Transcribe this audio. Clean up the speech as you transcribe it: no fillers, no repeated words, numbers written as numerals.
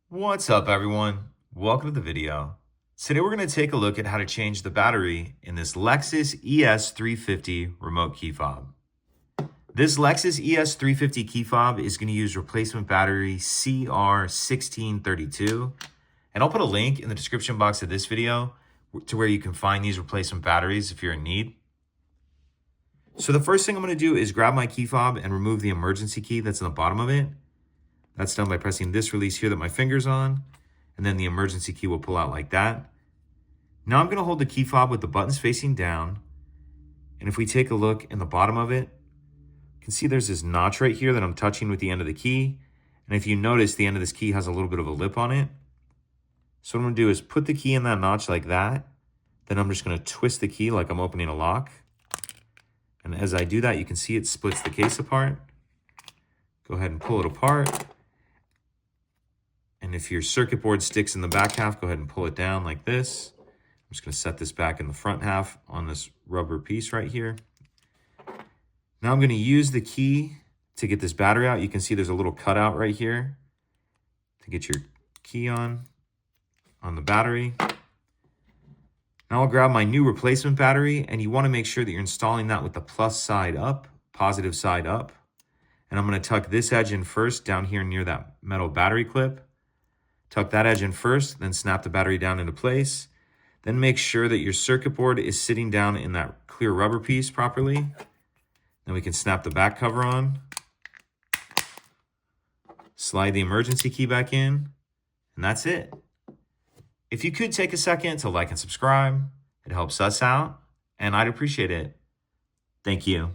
What's up, everyone? Welcome to the video. Today we're going to take a look at how to change the battery in this Lexus ES350 remote key fob. This Lexus ES350 key fob is going to use replacement battery CR1632, and I'll put a link in the description box of this video to where you can find these replacement batteries if you're in need. So the first thing I'm going to do is grab my key fob and remove the emergency key that's in the bottom of it. That's done by pressing this release here that my finger's on, and then the emergency key will pull out like that. Now I'm going to hold the key fob with the buttons facing down, and if we take a look in the bottom of it, you can see there's this notch right here that I'm touching with the end of the key, and if you notice, the end of this key has a little bit of a lip on it. So what I'm going to do is put the key in that notch like that, then I'm just going to twist the key like I'm opening a lock, and as I do that, you can see it splits the case apart. Go ahead and pull it apart. And if your circuit board sticks in the back half, go ahead and pull it down like this. I'm just going to set this back in the front half on this rubber piece right here. Now I'm going to use the key to get this battery out. You can see there's a little cutout right here to get your key on the battery. Now I'll grab my new replacement battery, and you want to make sure that you're installing that with the plus side up, positive side up. And I'm going to tuck this edge in first down here near that metal battery clip. Tuck that edge in first, then snap the battery down into place. Then make sure that your circuit board is sitting down in that clear rubber piece properly. Then we can snap the back cover on. Slide the emergency key back in, and that's it. If you could take a second to like and subscribe, it helps us out, and I'd appreciate it. Thank you.